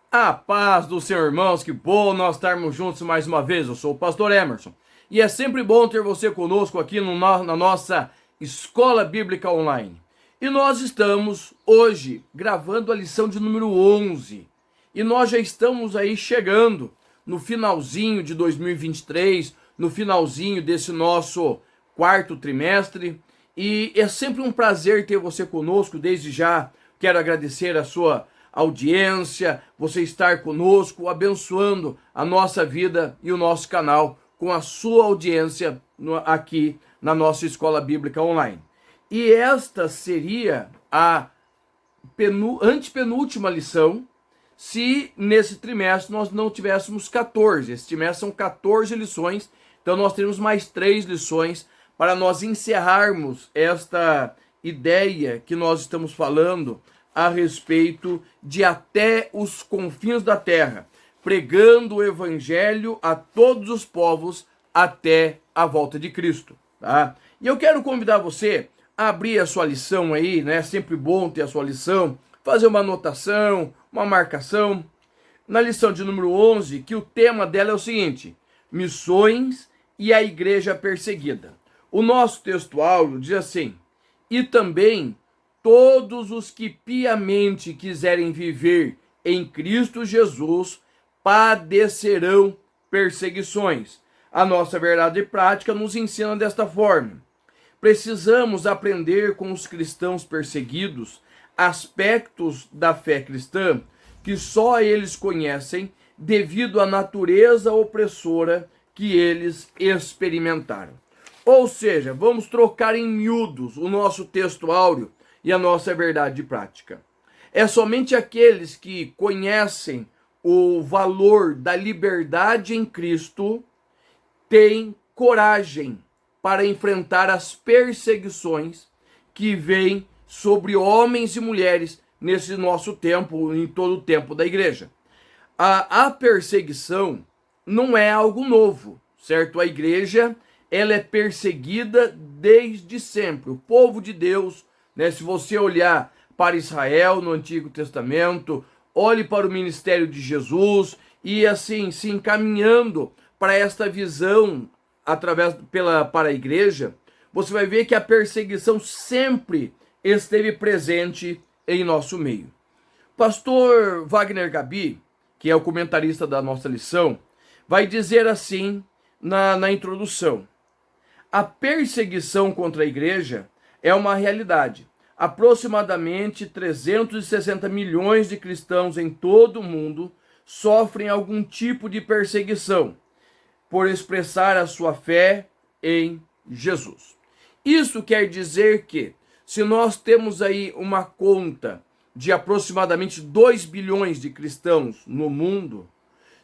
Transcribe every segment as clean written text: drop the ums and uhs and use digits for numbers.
A paz do Senhor, irmãos, que bom nós estarmos juntos mais uma vez. Eu sou o pastor Emerson e é sempre bom ter você conosco aqui na nossa Escola Bíblica Online. E nós estamos hoje gravando a lição de número 11 e nós já estamos aí chegando no finalzinho de 2023, no finalzinho desse nosso quarto trimestre, e é sempre um prazer ter você conosco. Desde já quero agradecer a sua audiência, você estar conosco, abençoando a nossa vida e o nosso canal com a sua audiência aqui na nossa Escola Bíblica Online. E esta seria a antepenúltima lição, se nesse trimestre nós não tivéssemos 14. Esse trimestre são 14 lições, então nós teremos mais 3 lições para nós encerrarmos esta ideia que nós estamos falando a respeito de até os confins da terra, pregando o evangelho a todos os povos até a volta de Cristo, tá? E eu quero convidar você a abrir a sua lição aí, né? É sempre bom ter a sua lição, fazer uma anotação, uma marcação. Na lição de número 11, que o tema dela é o seguinte: missões e a igreja perseguida. O nosso textual diz assim: e também todos os que piamente quiserem viver em Cristo Jesus padecerão perseguições. A nossa verdade prática nos ensina desta forma. Precisamos aprender com os cristãos perseguidos aspectos da fé cristã que só eles conhecem devido à natureza opressora que eles experimentaram. Ou seja, vamos trocar em miúdos o nosso texto áureo e a nossa verdade prática. É somente aqueles que conhecem o valor da liberdade em Cristo têm coragem para enfrentar as perseguições que vêm sobre homens e mulheres nesse nosso tempo, em todo o tempo da igreja. A perseguição não é algo novo, certo? A igreja, ela é perseguida desde sempre. O povo de Deus, né? Se você olhar para Israel no Antigo Testamento, olhe para o ministério de Jesus e assim se encaminhando para esta visão para a igreja, você vai ver que a perseguição sempre esteve presente em nosso meio. Pastor Wagner Gabi, que é o comentarista da nossa lição, vai dizer assim na introdução: a perseguição contra a igreja é uma realidade. Aproximadamente 360 milhões de cristãos em todo o mundo sofrem algum tipo de perseguição por expressar a sua fé em Jesus. Isso quer dizer que, se nós temos aí uma conta de aproximadamente 2 bilhões de cristãos no mundo,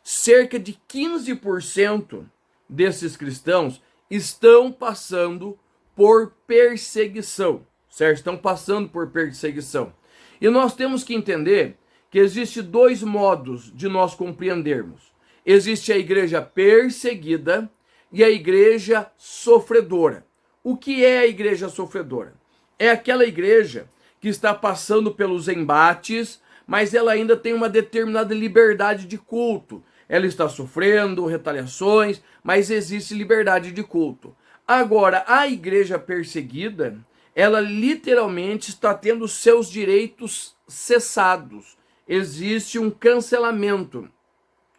cerca de 15% desses cristãos estão passando por perseguição, certo? Estão passando por perseguição. E nós temos que entender que existe 2 modos de nós compreendermos. Existe a igreja perseguida e a igreja sofredora. O que é a igreja sofredora? É aquela igreja que está passando pelos embates, mas ela ainda tem uma determinada liberdade de culto. Ela está sofrendo retaliações, mas existe liberdade de culto. Agora, a igreja perseguida, ela literalmente está tendo seus direitos cessados. Existe um cancelamento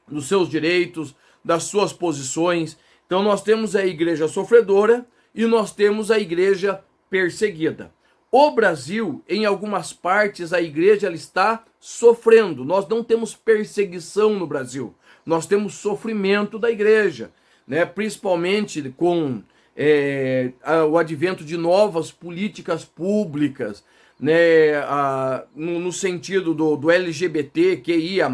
dos seus direitos, das suas posições. Então nós temos a igreja sofredora e nós temos a igreja perseguida. O Brasil, em algumas partes, a igreja ela está sofrendo. Nós não temos perseguição no Brasil. Nós temos sofrimento da igreja, né? Principalmente com o advento de novas políticas públicas, né? No sentido do LGBTQIA+,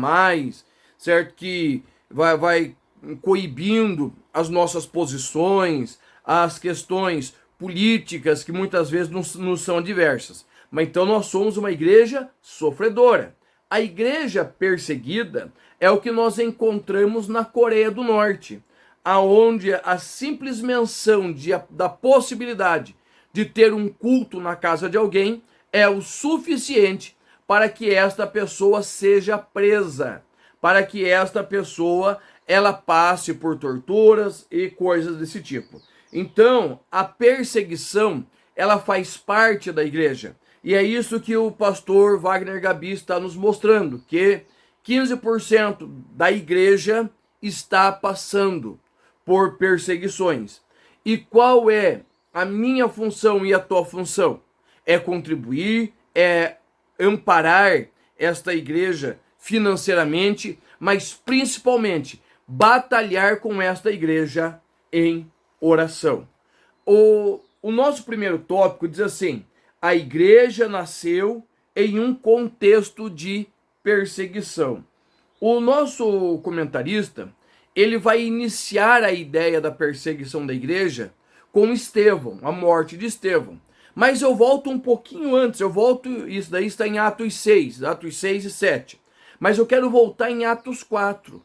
certo? Que vai coibindo as nossas posições, as questões políticas que muitas vezes nos são adversas. Mas então nós somos uma igreja sofredora. A igreja perseguida é o que nós encontramos na Coreia do Norte, aonde a simples menção da possibilidade de ter um culto na casa de alguém é o suficiente para que esta pessoa seja presa. para que esta pessoa ela passe por torturas e coisas desse tipo. Então, a perseguição, ela faz parte da igreja. E é isso que o pastor Wagner Gabi está nos mostrando, que 15% da igreja está passando por perseguições. E qual é a minha função e a tua função? É contribuir, é amparar esta igreja financeiramente, mas principalmente batalhar com esta igreja em oração. O nosso primeiro tópico diz assim: a igreja nasceu em um contexto de perseguição. O nosso comentarista, ele vai iniciar a ideia da perseguição da igreja com Estevão, a morte de Estevão. Mas eu volto um pouquinho antes, isso daí está em Atos 6 e 7. Mas eu quero voltar em Atos 4,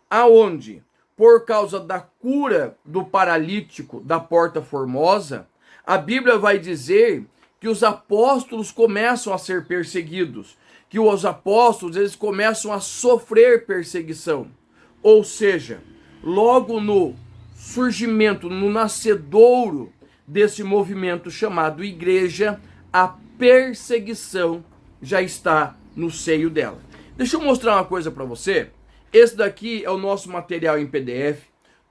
aonde, por causa da cura do paralítico da Porta Formosa, a Bíblia vai dizer que os apóstolos começam a ser perseguidos, que os apóstolos eles começam a sofrer perseguição. Ou seja, logo no surgimento, no nascedouro desse movimento chamado igreja, a perseguição já está no seio dela. Deixa eu mostrar uma coisa para você. Esse daqui é o nosso material em PDF.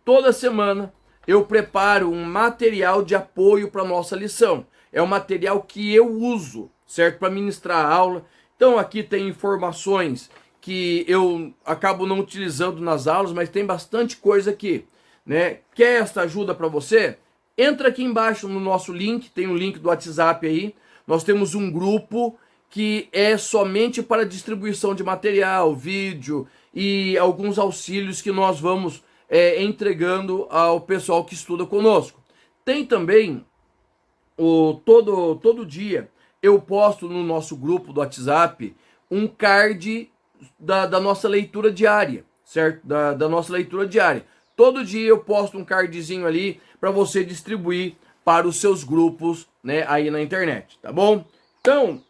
Toda semana eu preparo um material de apoio para nossa lição. É um material que eu uso, certo? Para ministrar a aula. Então aqui tem informações que eu acabo não utilizando nas aulas, mas tem bastante coisa aqui, né? Quer essa ajuda para você? Entra aqui embaixo no nosso link, tem um link do WhatsApp aí. Nós temos um grupo que é somente para distribuição de material, vídeo e alguns auxílios que nós vamos entregando ao pessoal que estuda conosco. Tem também todo dia eu posto no nosso grupo do WhatsApp um card da nossa leitura diária, certo? Da nossa leitura diária. Todo dia eu posto um cardzinho ali para você distribuir para os seus grupos, né, aí na internet, tá bom? Então,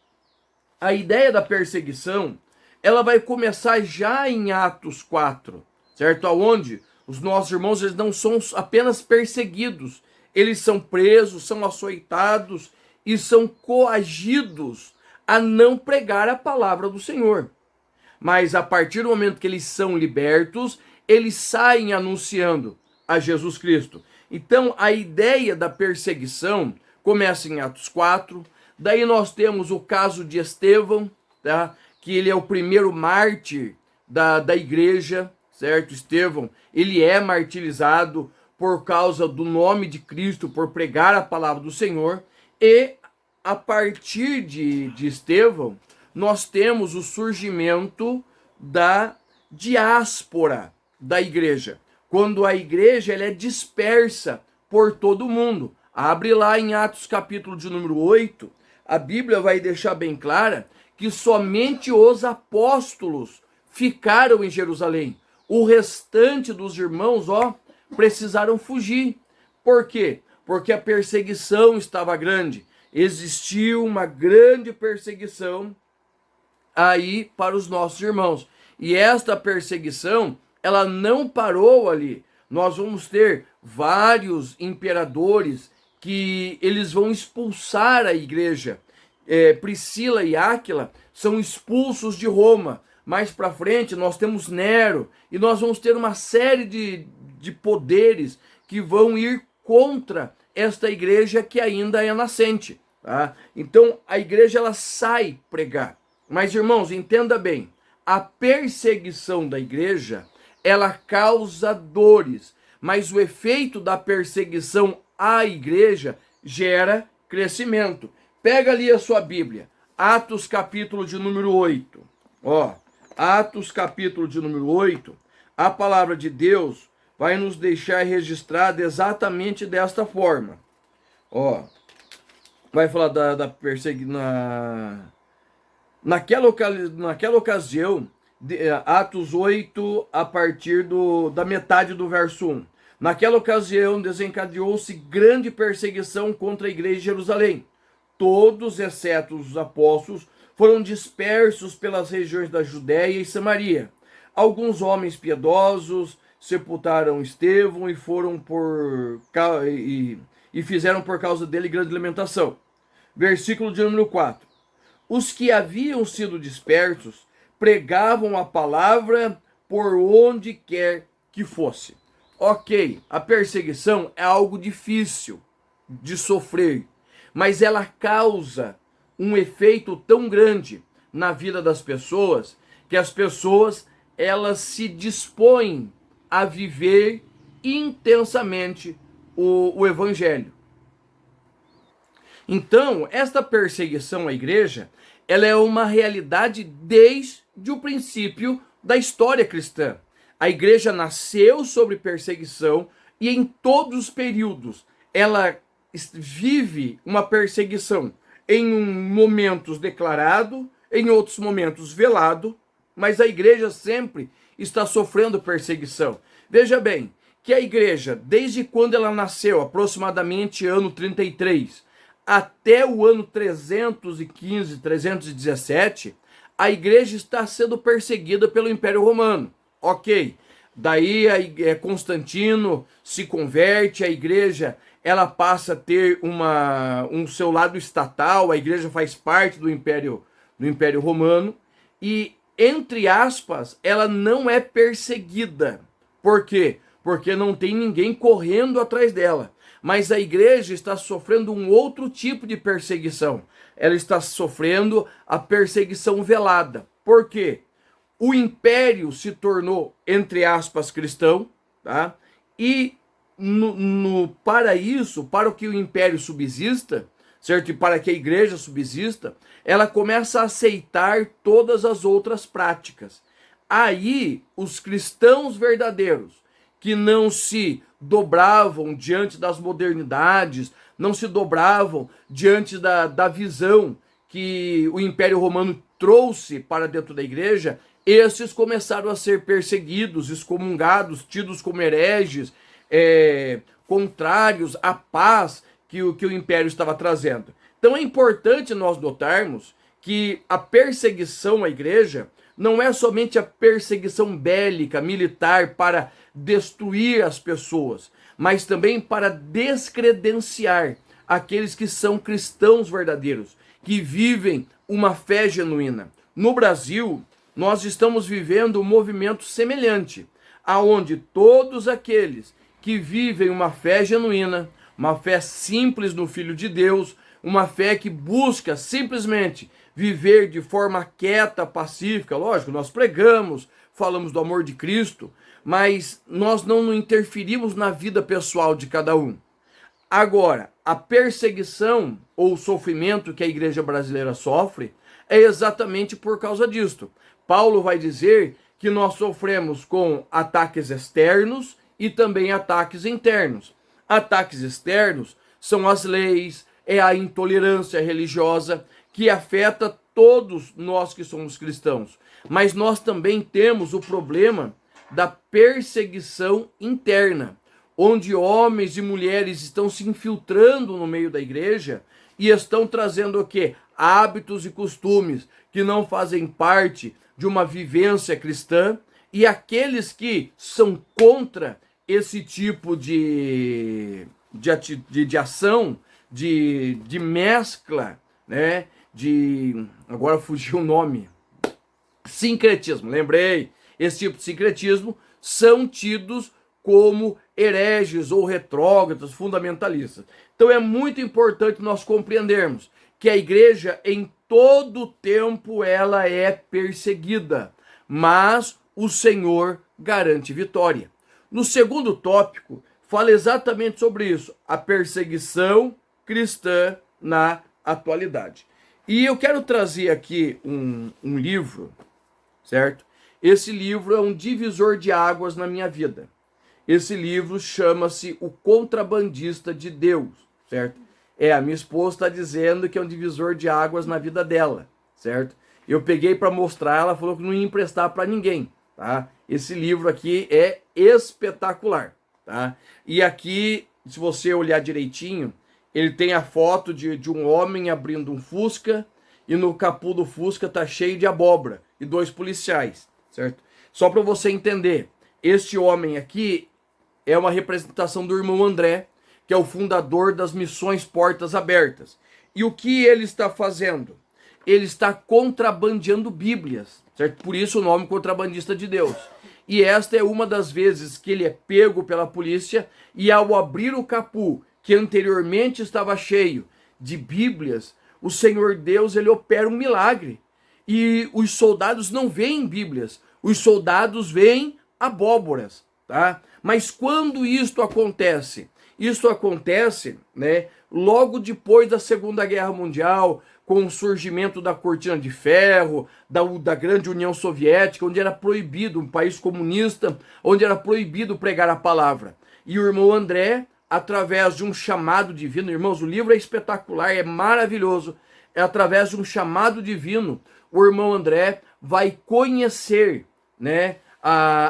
a ideia da perseguição, ela vai começar já em Atos 4, certo? Aonde os nossos irmãos eles não são apenas perseguidos, eles são presos, são açoitados e são coagidos a não pregar a palavra do Senhor. Mas a partir do momento que eles são libertos, eles saem anunciando a Jesus Cristo. Então, a ideia da perseguição começa em Atos 4. Daí nós temos o caso de Estevão, tá? Que ele é o primeiro mártir da igreja, certo? Estevão, ele é martirizado por causa do nome de Cristo, por pregar a palavra do Senhor. E a partir de Estevão, nós temos o surgimento da diáspora da igreja. Quando a igreja ela é dispersa por todo o mundo. Abre lá em Atos capítulo de número 8, a Bíblia vai deixar bem clara que somente os apóstolos ficaram em Jerusalém. O restante dos irmãos, precisaram fugir. Por quê? Porque a perseguição estava grande. Existiu uma grande perseguição aí para os nossos irmãos. E esta perseguição, ela não parou ali. Nós vamos ter vários imperadores que eles vão expulsar a igreja. Priscila e Áquila são expulsos de Roma. Mais para frente nós temos Nero e nós vamos ter uma série de poderes que vão ir contra esta igreja que ainda é nascente. Tá? Então a igreja ela sai pregar. Mas irmãos, entenda bem, a perseguição da igreja ela causa dores, mas o efeito da perseguição à igreja gera crescimento. Pega ali a sua Bíblia, Atos capítulo de número 8. Atos capítulo de número 8, a palavra de Deus vai nos deixar registrada exatamente desta forma. Vai falar da perseguição. Naquela ocasião, Atos 8, a partir da metade do verso 1. Naquela ocasião desencadeou-se grande perseguição contra a igreja de Jerusalém. Todos, exceto os apóstolos, foram dispersos pelas regiões da Judéia e Samaria. alguns homens piedosos sepultaram Estevão e fizeram por causa dele grande lamentação. Versículo de número 4. Os que haviam sido dispersos pregavam a palavra por onde quer que fosse. Ok, a perseguição é algo difícil de sofrer, mas ela causa um efeito tão grande na vida das pessoas que as pessoas elas se dispõem a viver intensamente o evangelho. Então, esta perseguição à igreja, ela é uma realidade desde o princípio da história cristã. A igreja nasceu sobre perseguição e em todos os períodos ela vive uma perseguição, em momentos declarado, em outros momentos velado, mas a igreja sempre está sofrendo perseguição. Veja bem, que a igreja, desde quando ela nasceu, aproximadamente ano 33, até o ano 315, 317, a igreja está sendo perseguida pelo Império Romano. Ok, daí Constantino se converte, a igreja ela passa a ter um seu lado estatal, a igreja faz parte do Império Romano, e, entre aspas, ela não é perseguida. Por quê? Porque não tem ninguém correndo atrás dela. Mas a igreja está sofrendo um outro tipo de perseguição. Ela está sofrendo a perseguição velada. Por quê? O império se tornou, entre aspas, cristão, tá? E para isso, para que o império subsista, certo? E para que a igreja subsista, ela começa a aceitar todas as outras práticas. Aí, os cristãos verdadeiros, que não se dobravam diante das modernidades, não se dobravam diante da visão que o Império Romano trouxe para dentro da igreja, esses começaram a ser perseguidos, excomungados, tidos como hereges, contrários à paz que o Império estava trazendo. Então é importante nós notarmos que a perseguição à igreja não é somente a perseguição bélica, militar, para destruir as pessoas, mas também para descredenciar aqueles que são cristãos verdadeiros, que vivem uma fé genuína. No Brasil, nós estamos vivendo um movimento semelhante, aonde todos aqueles que vivem uma fé genuína, uma fé simples no Filho de Deus, uma fé que busca simplesmente viver de forma quieta, pacífica. Lógico, nós pregamos, falamos do amor de Cristo, mas nós não interferimos na vida pessoal de cada um. Agora, a perseguição ou o sofrimento que a igreja brasileira sofre é exatamente por causa disto. Paulo vai dizer que nós sofremos com ataques externos e também ataques internos. Ataques externos são as leis, é a intolerância religiosa que afeta todos nós que somos cristãos. Mas nós também temos o problema da perseguição interna, onde homens e mulheres estão se infiltrando no meio da igreja e estão trazendo o quê? Hábitos e costumes que não fazem parte de uma vivência cristã, e aqueles que são contra esse tipo de ação, de mescla, né? Agora fugiu o nome. Sincretismo, lembrei. Esse tipo de sincretismo são tidos como hereges ou retrógrados, fundamentalistas. Então é muito importante nós compreendermos que a igreja em todo tempo ela é perseguida, mas o Senhor garante vitória. No segundo tópico, fala exatamente sobre isso, a perseguição cristã na atualidade. E eu quero trazer aqui um livro, certo? Esse livro é um divisor de águas na minha vida. Esse livro chama-se O Contrabandista de Deus, certo? A minha esposa está dizendo que é um divisor de águas na vida dela, certo? Eu peguei para mostrar, ela falou que não ia emprestar para ninguém, tá? Esse livro aqui é espetacular, tá? E aqui, se você olhar direitinho, ele tem a foto de um homem abrindo um Fusca, e no capô do Fusca tá cheio de abóbora, e 2 policiais, certo? Só para você entender, este homem aqui é uma representação do irmão André, que é o fundador das missões Portas Abertas. E o que ele está fazendo? Ele está contrabandeando Bíblias, certo? Por isso o nome Contrabandista de Deus. E esta é uma das vezes que ele é pego pela polícia e ao abrir o capô, que anteriormente estava cheio de Bíblias, o Senhor Deus, ele opera um milagre. E os soldados não veem Bíblias, os soldados veem abóboras, tá? Mas quando isto acontece? Isto acontece, né, logo depois da Segunda Guerra Mundial, com o surgimento da Cortina de Ferro, da grande União Soviética, onde era proibido, um país comunista, onde era proibido pregar a palavra. E o irmão André, através de um chamado divino, irmãos, o livro é espetacular, é maravilhoso, é através de um chamado divino, o irmão André vai conhecer, né,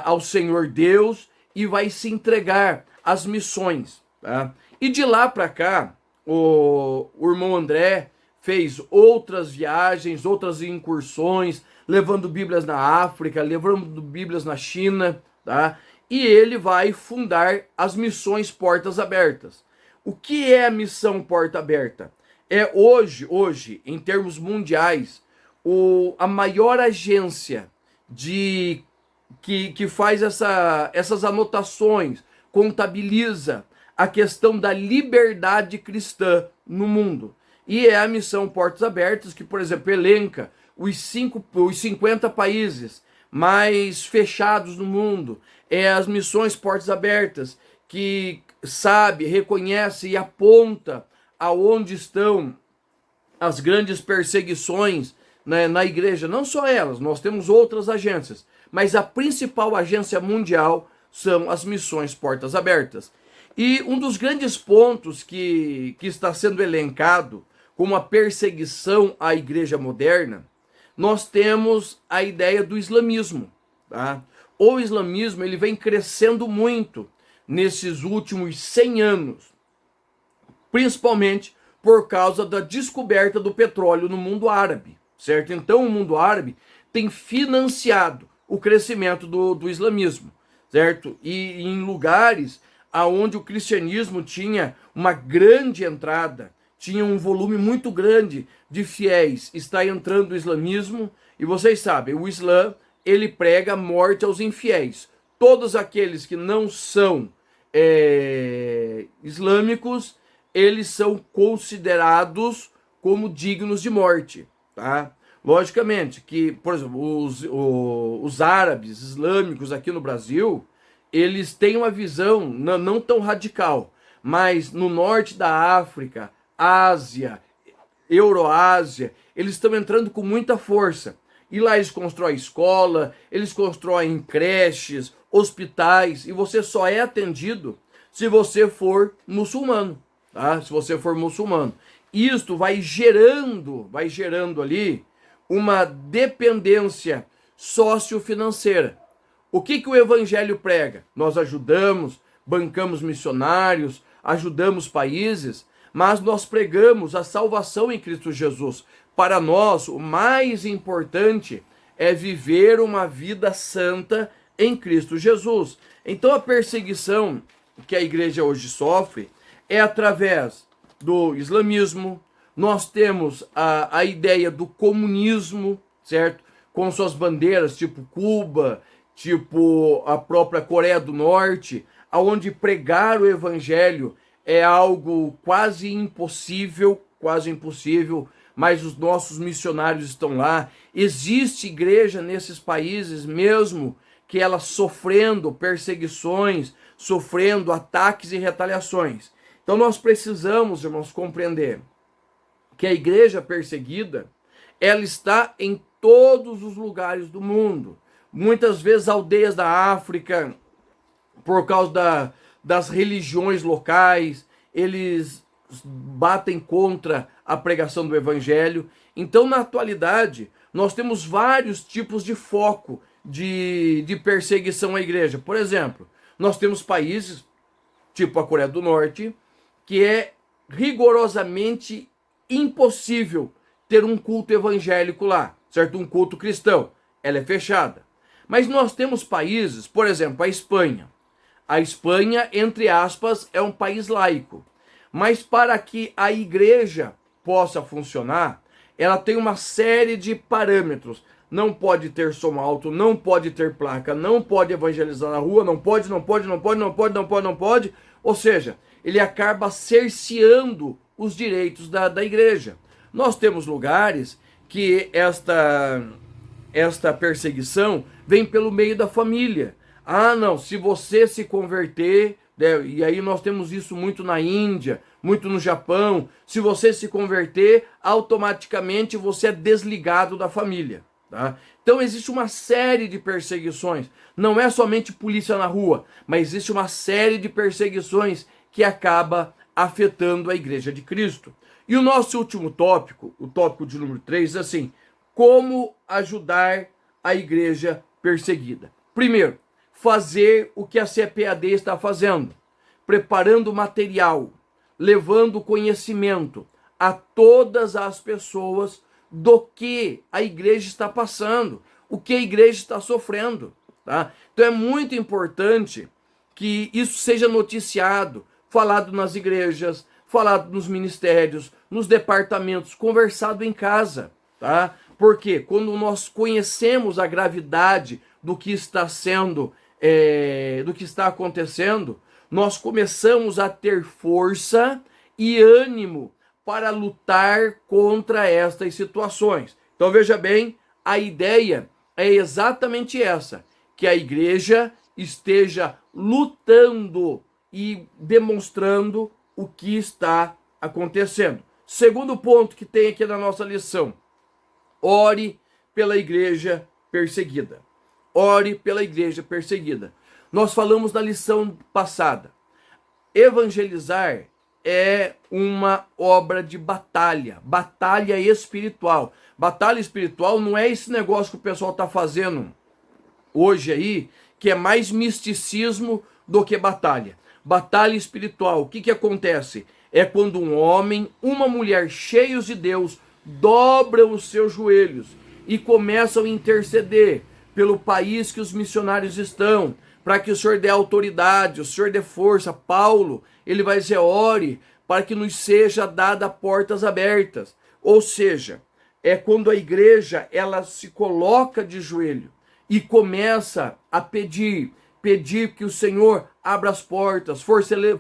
ao Senhor Deus e vai se entregar às missões. Tá? E de lá para cá, o irmão André fez outras viagens, outras incursões, levando Bíblias na África, levando Bíblias na China, tá? E ele vai fundar as missões Portas Abertas. O que é a missão Porta Aberta? É hoje, em termos mundiais, a maior agência que faz essas anotações, contabiliza a questão da liberdade cristã no mundo. E é a missão Portas Abertas, que, por exemplo, elenca os 50 países mais fechados no mundo. É as missões Portas Abertas, que sabe, reconhece e aponta aonde estão as grandes perseguições, né, na igreja. Não só elas, nós temos outras agências, mas a principal agência mundial são as missões Portas Abertas. E um dos grandes pontos que está sendo elencado como a perseguição à igreja moderna, nós temos a ideia do islamismo. Tá? O islamismo ele vem crescendo muito nesses últimos 100 anos, principalmente por causa da descoberta do petróleo no mundo árabe, certo? Então o mundo árabe tem financiado o crescimento do islamismo, certo? E em lugares aonde o cristianismo tinha uma grande entrada, tinha um volume muito grande de fiéis, está entrando o islamismo, e vocês sabem, o Islã, ele prega a morte aos infiéis. Todos aqueles que não são islâmicos, eles são considerados como dignos de morte, tá? Logicamente que, por exemplo, os árabes islâmicos aqui no Brasil, eles têm uma visão não tão radical, mas no norte da África, Ásia, Euroásia, eles estão entrando com muita força. E lá eles constroem escola, eles constroem creches, hospitais, e você só é atendido se você for muçulmano, tá? Se você for muçulmano. Isto vai gerando ali uma dependência sociofinanceira. O que o evangelho prega? Nós ajudamos, bancamos missionários, ajudamos países, mas nós pregamos a salvação em Cristo Jesus. Para nós, o mais importante é viver uma vida santa em Cristo Jesus. Então a perseguição que a igreja hoje sofre é através do islamismo. Nós temos a ideia do comunismo, certo? Com suas bandeiras, tipo Cuba, tipo a própria Coreia do Norte, aonde pregar o evangelho é algo quase impossível, mas os nossos missionários estão lá. Existe igreja nesses países mesmo que ela sofrendo perseguições, sofrendo ataques e retaliações. Então nós precisamos, irmãos, compreender que a igreja perseguida, ela está em todos os lugares do mundo. Muitas vezes aldeias da África, por causa das religiões locais, eles batem contra a pregação do evangelho. Então, na atualidade, nós temos vários tipos de foco de perseguição à igreja. Por exemplo, nós temos países, tipo a Coreia do Norte, que é rigorosamente impossível ter um culto evangélico lá, certo? Um culto cristão. Ela é fechada. Mas nós temos países, por exemplo, a Espanha. A Espanha, entre aspas, é um país laico. Mas para que a igreja possa funcionar, ela tem uma série de parâmetros. Não pode ter som alto, não pode ter placa, não pode evangelizar na rua, não pode. Ou seja, ele acaba cerceando os direitos da igreja. Nós temos lugares que esta perseguição vem pelo meio da família. Ah, não, se você se converter, né, e aí nós temos isso muito na Índia, muito no Japão, se você se converter, automaticamente você é desligado da família. Tá? Então existe uma série de perseguições, não é somente polícia na rua, mas existe uma série de perseguições que acaba afetando a Igreja de Cristo. E o nosso último tópico, o tópico de número 3, é assim: como ajudar a igreja perseguida. Primeiro, fazer o que a CPAD está fazendo, preparando material, levando conhecimento a todas as pessoas do que a igreja está passando, o que a igreja está sofrendo. Tá? Então é muito importante que isso seja noticiado, falado nas igrejas, falado nos ministérios, nos departamentos, conversado em casa, tá? Porque quando nós conhecemos a gravidade do que está sendo, do que está acontecendo, nós começamos a ter força e ânimo para lutar contra estas situações. Então veja bem, a ideia é exatamente essa, que a igreja esteja lutando e demonstrando o que está acontecendo. Segundo ponto que tem aqui na nossa lição: ore pela igreja perseguida. Ore pela igreja perseguida. Nós falamos na lição passada. Evangelizar é uma obra de batalha, batalha espiritual. Batalha espiritual não é esse negócio que o pessoal está fazendo hoje aí, que é mais misticismo do que batalha. Batalha espiritual, o que acontece? É quando um homem, uma mulher cheios de Deus dobram os seus joelhos e começam a interceder pelo país que os missionários estão, para que o Senhor dê autoridade, o Senhor dê força. Paulo, ele vai dizer: ore para que nos seja dada portas abertas. Ou seja, é quando a igreja ela se coloca de joelho e começa a pedir que o Senhor abra as portas,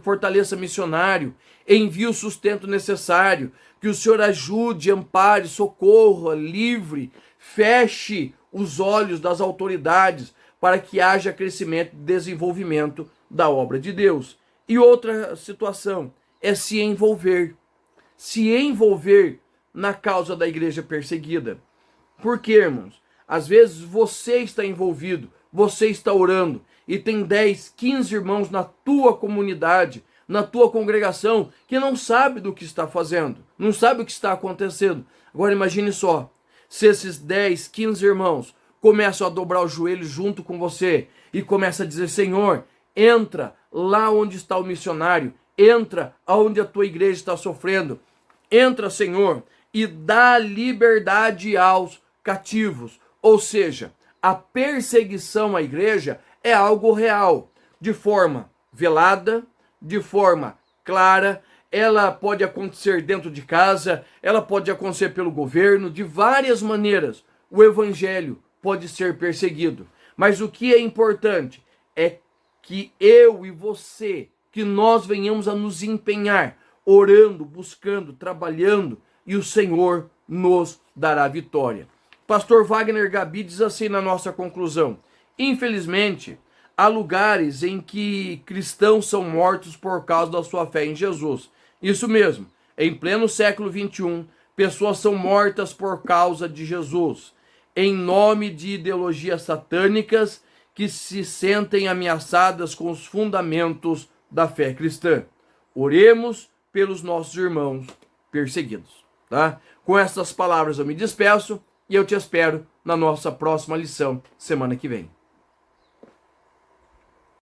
fortaleça missionário, envie o sustento necessário, que o Senhor ajude, ampare, socorra, livre, feche os olhos das autoridades para que haja crescimento e desenvolvimento da obra de Deus. E outra situação é se envolver na causa da igreja perseguida. Por quê, irmãos? Às vezes você está envolvido, você está orando, e tem 10, 15 irmãos na tua comunidade, na tua congregação, que não sabe do que está fazendo, não sabe o que está acontecendo. Agora imagine só, se esses 10, 15 irmãos começam a dobrar os joelhos junto com você e começam a dizer: Senhor, entra lá onde está o missionário, entra aonde a tua igreja está sofrendo, entra, Senhor, e dá liberdade aos cativos. Ou seja, a perseguição à igreja é algo real, de forma velada, de forma clara. Ela pode acontecer dentro de casa, ela pode acontecer pelo governo, de várias maneiras. O evangelho pode ser perseguido. Mas o que é importante é que eu e você, que nós venhamos a nos empenhar, orando, buscando, trabalhando, e o Senhor nos dará vitória. Pastor Wagner Gabi diz assim na nossa conclusão: infelizmente, há lugares em que cristãos são mortos por causa da sua fé em Jesus. Isso mesmo, em pleno século XXI, pessoas são mortas por causa de Jesus, em nome de ideologias satânicas que se sentem ameaçadas com os fundamentos da fé cristã. Oremos pelos nossos irmãos perseguidos. Tá? Com essas palavras eu me despeço e eu te espero na nossa próxima lição semana que vem.